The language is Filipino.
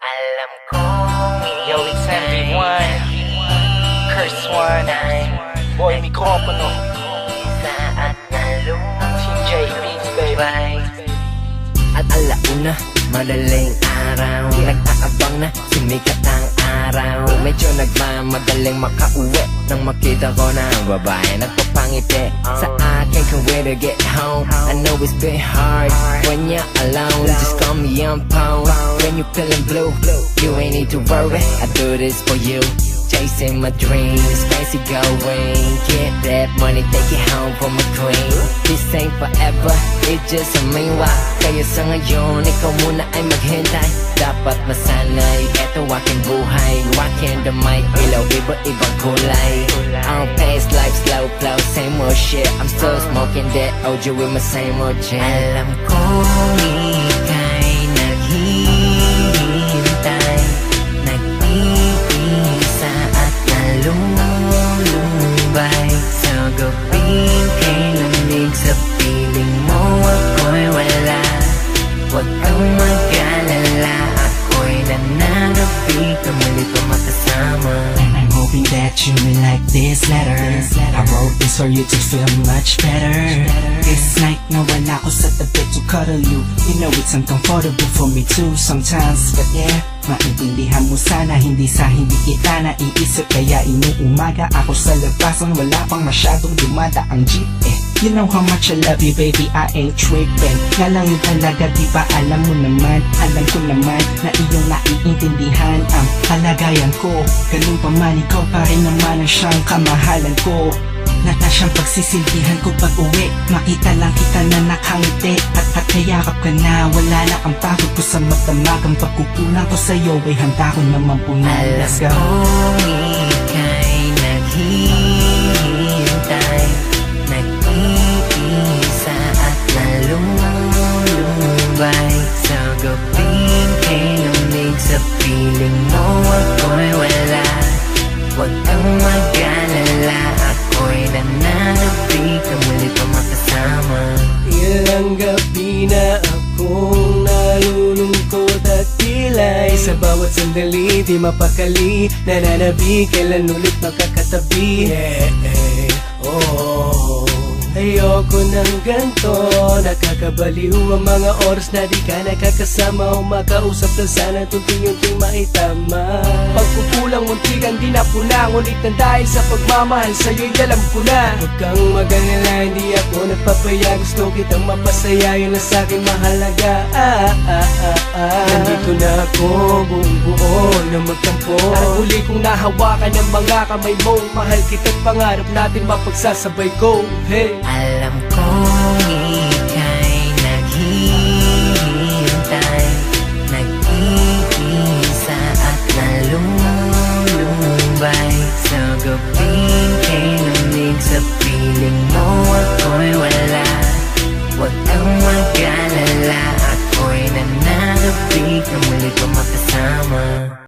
Alam ko Yo, it's MV1 Curse One Boy Mikropono Saan nalungkot TJ Beats, baby. At alauna, madaling araw Nag-aabang na, sumikat ang araw Medyo nagmamadaling makauwi Nang makita ko na ang babae nagpapangiti Sa akin kung where to get home I know it's been hard when you're alone Just call me on phone When you feeling blue You ain't need to worry I do this for you Chasing my dreams, fancy going Get that money, take it home for my queen This ain't forever, it's just a meanwhile Kaya sa ngayon, ikaw muna ay maghintay Dapat masanay, eto aking buhay Walking the mic, ilaw, iba-ibang kulay I'm past life, slow flow, same old shit I'm still smoking that OG with my same old gin Alam kong ika'y naghihintay Nag-iisa at nalulumbay Sa gabing kay lamig sa piling mo ako'y wala Huwag kang mag-alala ako'y nananapig Kamali pa makasama I'm hoping that you will like this letter I wrote this for you to feel much better This night nawala ko sa tabi to cuddle you You know it's uncomfortable for me too sometimes But yeah, maintindihan mo sana Hindi kita naiisip Kaya inuumaga ako sa labasan Wala pang masyadong dumadaang jeep You know how much I love you baby, I ain't tripping Nga lang yung talaga di ba alam mo naman Alam ko naman na iyong naiintindihan Ang kalagayan ko Ganun pa man ikaw pa rin naman ang siyang kamahalan ko Nata siyang pagsisilbihan ko pag uwi Makita lang kita na nakangiti At kayakap ka na Wala na ang pagod ko sa magdamagang pagkukulang ko sa'yo Ay handa ko naman po na Let's go Kung ika'y naghihintay Nag-iisa at nalulumbay Sa gabing kay lamig sa piling mo ako'y wala Huwag kang mag-alala ako'y nananapig Kamuli pa makasama Ilang gabi na akong nalulungkot at pilay Sa bawat sandali di mapakali Nananabig kailan ulit makakatabi oh. Ayoko ng ganto Nakakabaliw ang mga oras na di ka nakakasama O makausap lang sana tunting-unting maitama Pagkukulang muntikan di na puna Ngunit na dahil sa pagmamahal sa'yo'y alam ko na Huwag kang mag-alala, hindi ako nagpapaya Gusto kitang mapasaya, yun ang sa'kin mahalaga Nandito na ako, buong buo na magtampo At uli kong nahawakan ng mga kamay mo Mahal kita't pangarap natin mapagsasabay ko Hey! Alam kong